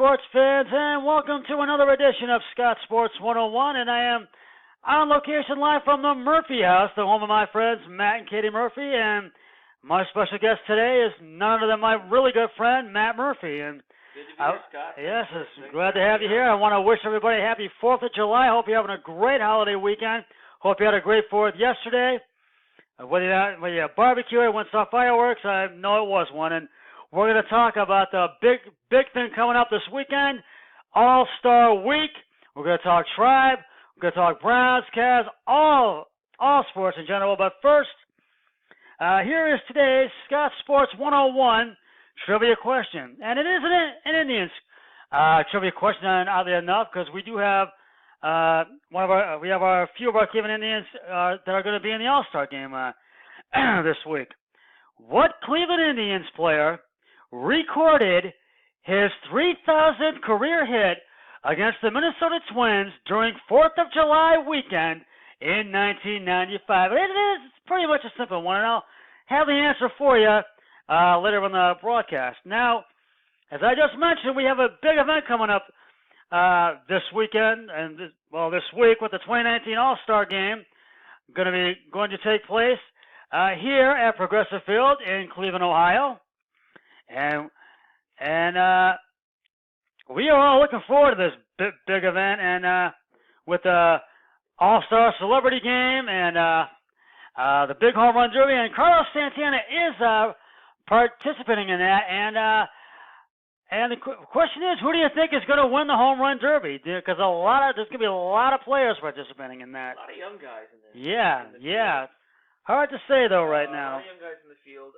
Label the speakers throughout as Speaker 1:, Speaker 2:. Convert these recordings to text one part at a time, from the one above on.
Speaker 1: sports fans, and welcome to another edition of Scott Sports 101. And I am on location live from the Murphy House, the home of my friends Matt and Katie Murphy. And my special guest today is none other than my really good friend Matt Murphy. And
Speaker 2: good to be here, Scott.
Speaker 1: Yes, it's glad to have you here. I want to wish everybody a happy 4th of July. Hope you're having a great holiday weekend. Hope you had a great 4th yesterday. Whether you barbecued, went saw fireworks, I know it was one. And we're going to talk about the big thing coming up this weekend, All-Star Week. We're going to talk Tribe. We're going to talk Browns, Cavs, all sports in general. But first, here is today's Scott Sports 101 trivia question. And it is an Indians trivia question, oddly enough, because we do have a few of our Cleveland Indians that are going to be in the All-Star game this week. What Cleveland Indians player recorded his 3,000th career hit against the Minnesota Twins during 4th of July weekend in 1995? It is pretty much a simple one, and I'll have the answer for you later on the broadcast. Now, as I just mentioned, we have a big event coming up this weekend, and this week with the 2019 All-Star Game going to take place here at Progressive Field in Cleveland, Ohio. And we are all looking forward to this big event, and with the All-Star Celebrity Game and the Big Home Run Derby, and Carlos Santana is participating in that. And the question is, who do you think is going to win the Home Run Derby? Because there's going to be a lot of players participating in that.
Speaker 2: A lot of young guys in there.
Speaker 1: Yeah. Hard to say though right now.
Speaker 2: A lot of young guys in the field.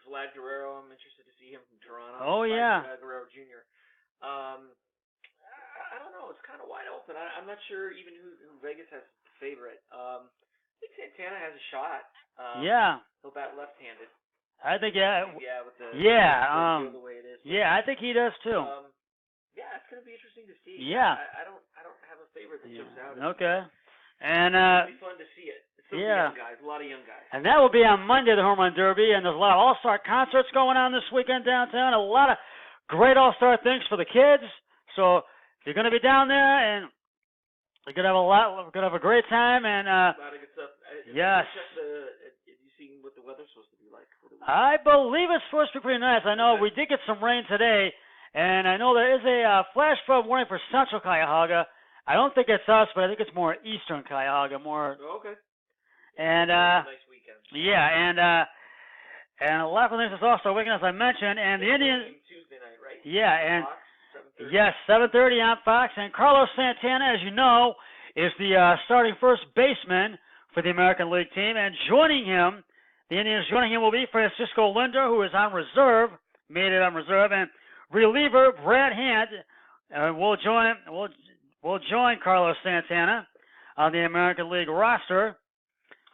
Speaker 2: Vlad Guerrero, I'm interested to see him from Toronto.
Speaker 1: Oh, yeah.
Speaker 2: Vlad Guerrero Jr. I don't know. It's kind of wide open. I'm not sure even who Vegas has the favorite. I think Santana has a shot. He'll bat left-handed.
Speaker 1: I think,
Speaker 2: with the way it is.
Speaker 1: I think he does too.
Speaker 2: It's going to be interesting to see.
Speaker 1: Yeah.
Speaker 2: I don't have a favorite that jumps out.
Speaker 1: Okay. And
Speaker 2: it'll be fun to see it. It's young guys, a lot of young guys.
Speaker 1: And that will be on Monday, the Home Run Derby, and there's a lot of All-Star concerts going on this weekend downtown. A lot of great All-Star things for the kids. So if you're going to be down there, and you're going to have a great time. And
Speaker 2: a lot of good stuff.
Speaker 1: Yes.
Speaker 2: Have you seen what the weather's supposed to be like for the weekend?
Speaker 1: I believe it's supposed to be pretty nice. I know we did get some rain today, and I know there is a flash flood warning for Central Cuyahoga. I don't think it's us, but I think it's more Eastern Cuyahoga, more.
Speaker 2: Oh, okay.
Speaker 1: And
Speaker 2: nice weekend.
Speaker 1: and a lot of things is also weekend, as I mentioned, and the Indians.
Speaker 2: Tuesday night, right?
Speaker 1: Yeah, and
Speaker 2: Fox, 7:30.
Speaker 1: yes, 7:30 on Fox. And Carlos Santana, as you know, is the starting first baseman for the American League team, and joining him, the Indians joining him will be Francisco Lindor, who is on reserve, made it on reserve, and reliever Brad Hand will join Carlos Santana on the American League roster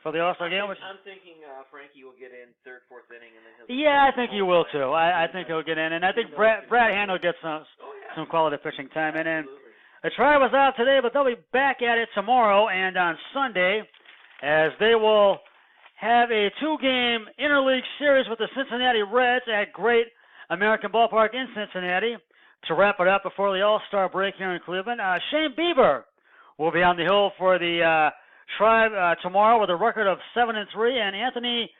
Speaker 1: for the All-Star game.
Speaker 2: I'm thinking Frankie will get in third, fourth inning, and then he'll.
Speaker 1: Yeah, I think he will too. I think he'll get in, and I think Brad Hand will get some quality pitching time. And then the Tribe was out today, but they'll be back at it tomorrow and on Sunday, as they will have a 2-game interleague series with the Cincinnati Reds at Great American Ballpark in Cincinnati to wrap it up before the All-Star break here in Cleveland. Shane Bieber will be on the hill for the Tribe tomorrow with a record of 7-3, and Anthony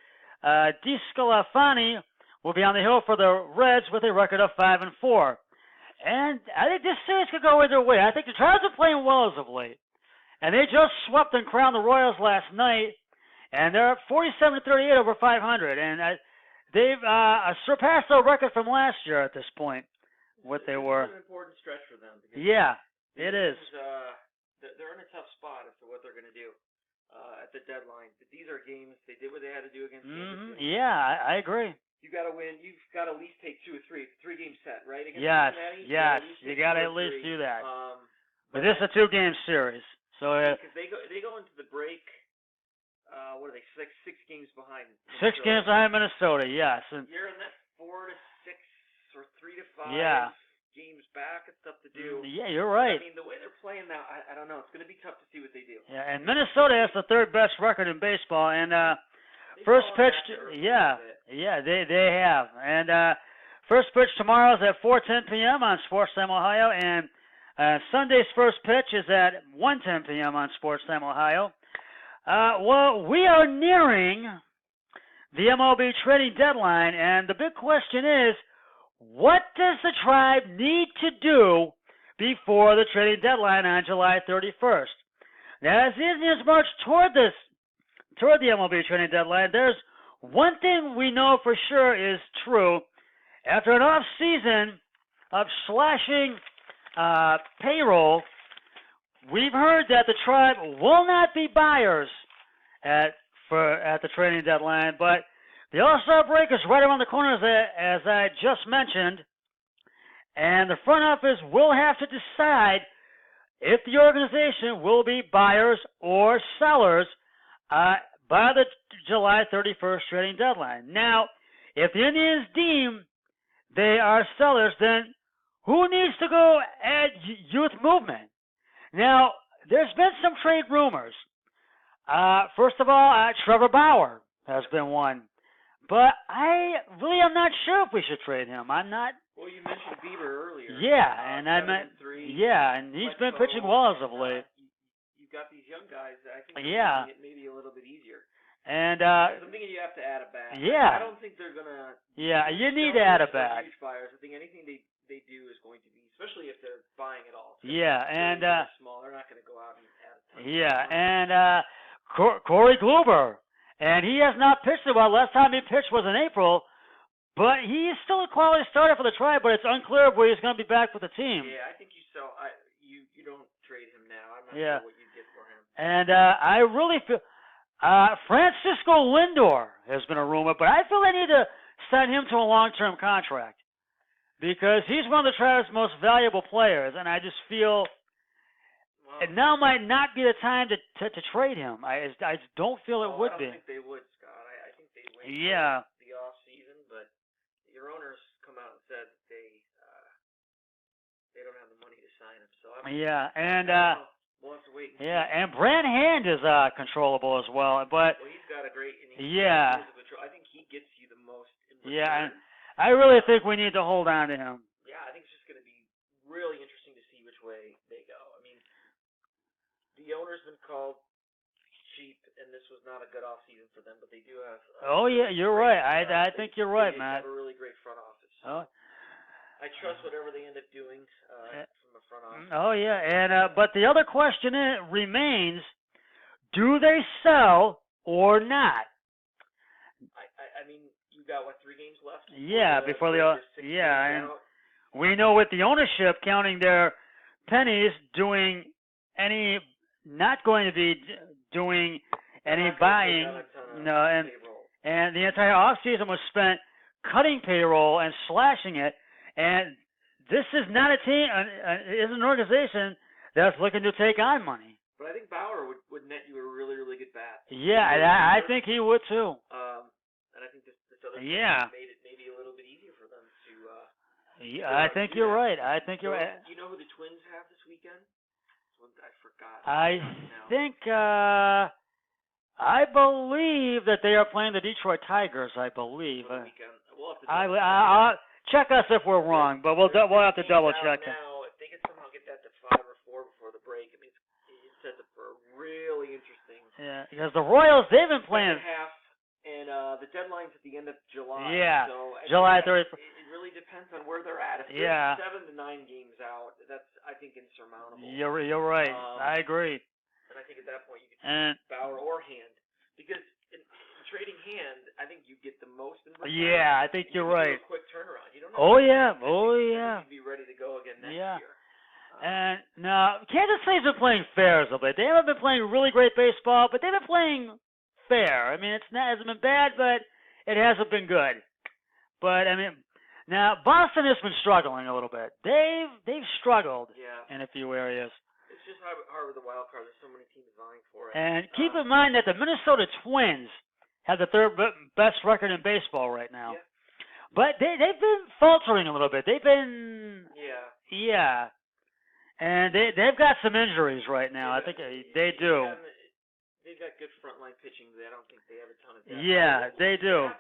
Speaker 1: DiScalafani will be on the hill for the Reds with a record of 5-4. And I think this series could go either way. I think the Tribes are playing well as of late, and they just swept and crowned the Royals last night, and they're at 47-38 over 500, and they've surpassed their record from last year at this point. What they were.
Speaker 2: It's an important stretch for them.
Speaker 1: Yeah, it is.
Speaker 2: They're in a tough spot as to what they're going to do at the deadline. But these are games they did what they had to do against Kansas City.
Speaker 1: Yeah, I agree.
Speaker 2: You got to win. You've got to at least take 2 or 3. 3-game set, right? Against Cincinnati?
Speaker 1: Yes. You got to at least do that. But this is a 2-game series, so
Speaker 2: because they go into the break. What are they? 6 games behind.
Speaker 1: 6 games behind Minnesota. Yes. And
Speaker 2: you're in that 4 to 6 or 3 to 5.
Speaker 1: Yeah.
Speaker 2: Games back, it's tough to do.
Speaker 1: Yeah, you're right.
Speaker 2: I mean, the way they're playing now, I don't know. It's going to be tough to see what they do.
Speaker 1: Yeah, and Minnesota has the 3rd best record in baseball, and first pitch, they have, and First pitch tomorrow is at 4:10 p.m. on SportsTime Ohio, and Sunday's first pitch is at 1:10 p.m. on SportsTime Ohio. Well, we are nearing the MLB trading deadline, and the big question is, what does the Tribe need to do before the trading deadline on July 31st? Now, as the Indians march toward the MLB trading deadline, there's one thing we know for sure is true. After an off season of slashing payroll, we've heard that the Tribe will not be buyers at the trading deadline, but the All-Star break is right around the corner, as I just mentioned, and the front office will have to decide if the organization will be buyers or sellers by the July 31st trading deadline. Now, if the Indians deem they are sellers, then who needs to go add youth movement? Now, there's been some trade rumors. First of all, Trevor Bauer has been one. But I really am not sure if we should trade him. I'm not.
Speaker 2: Well, you mentioned Bieber earlier.
Speaker 1: Yeah, and I meant. Yeah, and he's been pitching well as of late.
Speaker 2: You've got these young guys that I think
Speaker 1: yeah.
Speaker 2: It maybe a little bit easier.
Speaker 1: And
Speaker 2: I'm thinking you have to add a bat.
Speaker 1: Yeah.
Speaker 2: I don't think they're gonna.
Speaker 1: Yeah, you need to add a bat.
Speaker 2: Huge buyers. I think anything they do is going to be, especially if they're buying it all.
Speaker 1: Yeah, and
Speaker 2: small. They're not going to go out and add a ton.
Speaker 1: Yeah, and Corey Kluber. And he has not pitched well. Last time he pitched was in April, but he's still a quality starter for the Tribe, but it's unclear where he's going to be back with the team.
Speaker 2: Yeah, I think you sell. You don't trade him now. I'm not sure what you get for him.
Speaker 1: And I really feel Francisco Lindor has been a rumor, but I feel they need to sign him to a long-term contract because he's one of the Tribe's most valuable players, and I just feel. And now might not be the time to trade him. I just don't feel it would be.
Speaker 2: I don't think they would, Scott. I think they wait
Speaker 1: for
Speaker 2: the off season, but your owners come out and said that they don't have the money to sign him. So we'll have to wait.
Speaker 1: And Brand Hand is controllable as well, but
Speaker 2: he's got a great. I think he gets you the most.
Speaker 1: And I really think we need to hold on to him.
Speaker 2: Yeah, I think it's just going to be really interesting to see which way they go. I mean. The owner's been called cheap, and this was not a good off season for them, but they do have.
Speaker 1: You're right. I think you're right, Matt.
Speaker 2: They have a really great front office. I trust whatever they end up doing from the front office.
Speaker 1: And but the other question remains: do they sell or not?
Speaker 2: I mean, you got 3 games left?
Speaker 1: Before the and we know with the ownership counting their pennies, not going to be doing any buying, and the entire off season was spent cutting payroll and slashing it. And this is not a team, is an organization that's looking to take on money.
Speaker 2: But I think Bauer would net you a really, really good bat.
Speaker 1: Yeah, I think he would too.
Speaker 2: And I think this other team made it maybe a little bit easier for them to.
Speaker 1: I think you're right.
Speaker 2: Do you know who the Twins have this weekend? I forgot.
Speaker 1: I think I believe that they are playing the Detroit Tigers. I believe.
Speaker 2: We'll have to
Speaker 1: I'll check us if we're wrong, but we'll have to double check it.
Speaker 2: Now, if they could somehow get that to 5 or 4 before the break, it sets up for a really interesting.
Speaker 1: Yeah, because the Royals they've been playing.
Speaker 2: Half, and the deadline's at the end of July.
Speaker 1: Yeah,
Speaker 2: so
Speaker 1: July 31st.
Speaker 2: It really depends on where they're at. If they're 7 to 9 games out, that's I think insurmountable.
Speaker 1: You're right. I agree.
Speaker 2: And I think at that point you could Bauer or Hand, because in trading Hand, I think you get the most in return.
Speaker 1: Yeah, I think you're right.
Speaker 2: A quick turnaround. You don't
Speaker 1: know.
Speaker 2: Oh yeah. You'd be ready to go again next year.
Speaker 1: And now Kansas City's been playing fair a bit. They haven't been playing really great baseball, but they've been playing fair. I mean, it hasn't been bad, but it hasn't been good. But I mean. Now, Boston has been struggling a little bit. They've struggled in a few areas.
Speaker 2: It's just hard with the wild card. There's so many teams vying for it.
Speaker 1: And keep in mind that the Minnesota Twins have the 3rd best record in baseball right now.
Speaker 2: Yeah.
Speaker 1: But they've been faltering a little bit. They've been and they've got some injuries right now. I think they do.
Speaker 2: They've got good frontline pitching. I don't think they have a ton of depth.
Speaker 1: Yeah, they do.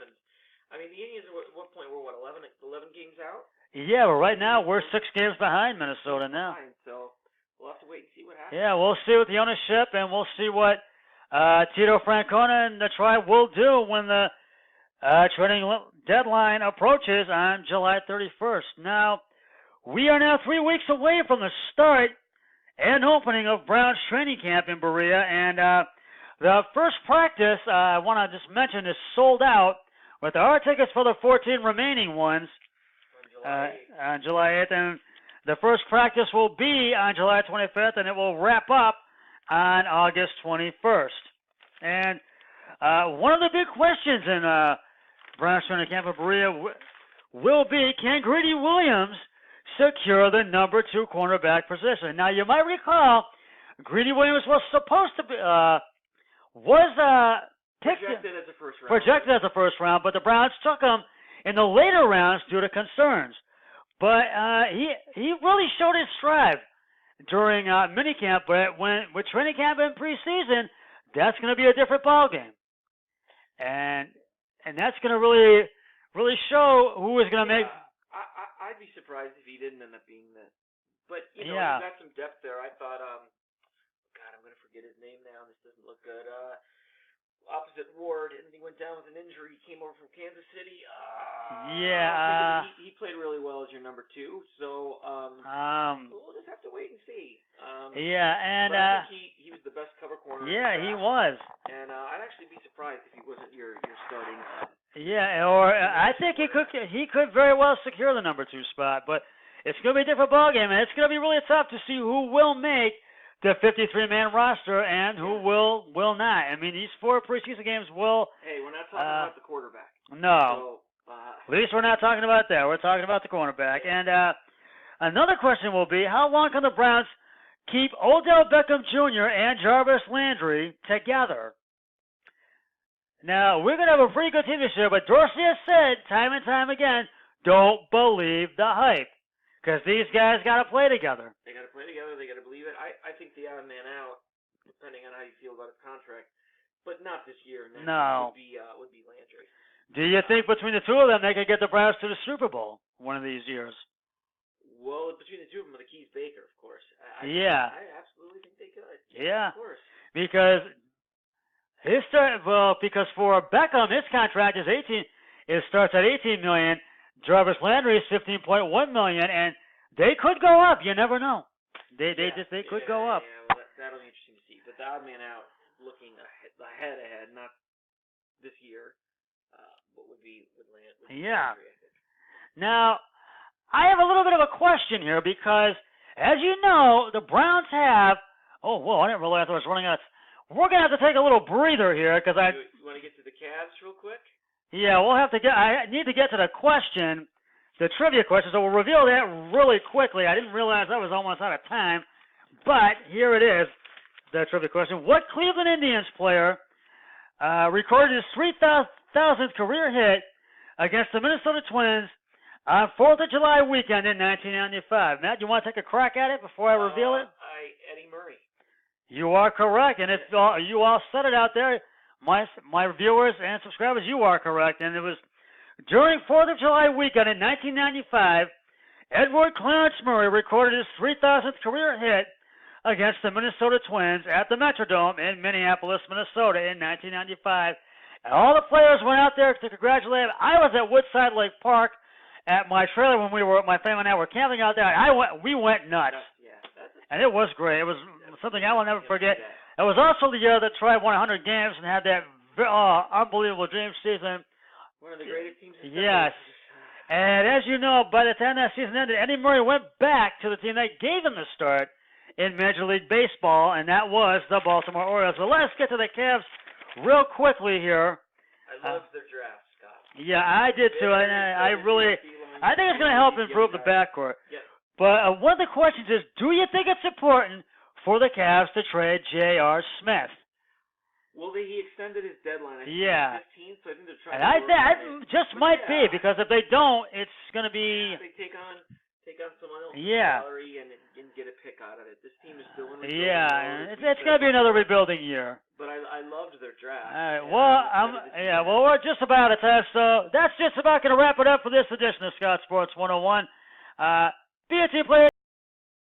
Speaker 2: I mean, the Indians at what point were 11 games out?
Speaker 1: Yeah, but right now we're 6 games behind Minnesota now.
Speaker 2: So we'll have to wait and see what happens.
Speaker 1: Yeah, we'll see with the ownership, and we'll see what Tito Francona and the Tribe will do when the trading deadline approaches on July 31st. Now, we are now 3 weeks away from the start and opening of Browns training camp in Berea, and the first practice, I want to just mention, is sold out with our tickets for the 14 remaining ones on July 8th, and the first practice will be on July 25th, and it will wrap up on August 21st. And one of the big questions in Browns training camp in Berea will be, can Greedy Williams secure the number 2 cornerback position? Now, you might recall, Greedy Williams was supposed to be,
Speaker 2: projected as a first round.
Speaker 1: Projected as a first round, but the Browns took him in the later rounds due to concerns. But he really showed his stride during minicamp, but with training camp and preseason, that's going to be a different ballgame. And that's going to really show who is going to make.
Speaker 2: I'd be surprised if he didn't end up being that. But he's got some depth there. I thought, God, I'm going to forget his name now. This doesn't look good. Opposite Ward, and he went down with an injury. He came over from Kansas City. He played really well as your number 2. So we'll just have to wait and see.
Speaker 1: And
Speaker 2: I think he was the best cover corner.
Speaker 1: Yeah, he was.
Speaker 2: And I'd actually be surprised if he wasn't your starting.
Speaker 1: Yeah, or I think he could very well secure the number 2 spot, but it's going to be a different ballgame, and it's going to be really tough to see who will make the 53-man roster and who will not. I mean, these 4 preseason games will.
Speaker 2: Hey, we're not talking about the quarterback.
Speaker 1: No.
Speaker 2: So,
Speaker 1: at least we're not talking about that. We're talking about the cornerback. And another question will be, how long can the Browns keep Odell Beckham Jr. and Jarvis Landry together? Now, we're going to have a pretty good team this year, but Dorsey has said time and time again, don't believe the hype. Because these guys got to play together.
Speaker 2: They got to play together. They got to believe it. I think the odd man out, depending on how you feel about his contract, but not this year.
Speaker 1: No.
Speaker 2: Would be Landry.
Speaker 1: Do you think between the 2 of them they could get the Browns to the Super Bowl one of these years?
Speaker 2: Well, between the 2 of them, the key's Baker, of course. I absolutely think they could.
Speaker 1: Yeah.
Speaker 2: Of course.
Speaker 1: Because because for Beckham, his contract is it starts at $18 million. Jarvis Landry is $15.1 million, and they could go up. You never know. They could go up.
Speaker 2: Yeah, well, that'll be interesting to see. But the odd man out, looking ahead, not this year, but would Landry.
Speaker 1: Yeah. Now, I have a little bit of a question here because, as you know, the Browns have. Oh, whoa! I didn't realize I was running out. We're gonna have to take a little breather here because
Speaker 2: You want to get to the Cavs real quick?
Speaker 1: Yeah, I need to get to the question, the trivia question, so we'll reveal that really quickly. I didn't realize I was almost out of time, but here it is, the trivia question. What Cleveland Indians player recorded his 3,000th career hit against the Minnesota Twins on 4th of July weekend in 1995? Matt, you want to take a crack at it before I reveal it?
Speaker 2: Eddie Murray.
Speaker 1: You are correct, and if you all said it out there, my viewers and subscribers, you are correct. And it was during 4th of July weekend in 1995, Edward Clarence Murray recorded his 3,000th career hit against the Minnesota Twins at the Metrodome in Minneapolis, Minnesota in 1995. And all the players went out there to congratulate him. I was at Woodside Lake Park at my trailer when my family and I were camping out there. We went nuts. And it was great. It was something I will never forget. It was also the year that Tribe won 100 games and had that unbelievable dream season.
Speaker 2: One of the greatest teams.
Speaker 1: Yes. And as you know, by the time that season ended, Eddie Murray went back to the team that gave him the start in Major League Baseball, and that was the Baltimore Orioles. So let's get to the Cavs real quickly here.
Speaker 2: I love their draft, Scott.
Speaker 1: Yeah, I did too. And I think it's going to help improve the backcourt.
Speaker 2: Yep.
Speaker 1: But one of the questions is, do you think it's important for the Cavs to trade J.R. Smith?
Speaker 2: Well, he extended his deadline. I think 15th, so I think they're trying.
Speaker 1: And that just might be, because if they don't, it's going to be.
Speaker 2: They take on take on some unknown
Speaker 1: Yeah.
Speaker 2: salary and get a pick out of it. This team is still in
Speaker 1: Yeah,
Speaker 2: rebuilding mode.
Speaker 1: it's going to be another rebuilding year.
Speaker 2: But I loved their draft.
Speaker 1: All right, well, we're just about at time, so that's just about going to wrap it up for this edition of Scott Sports 101. Be a team player.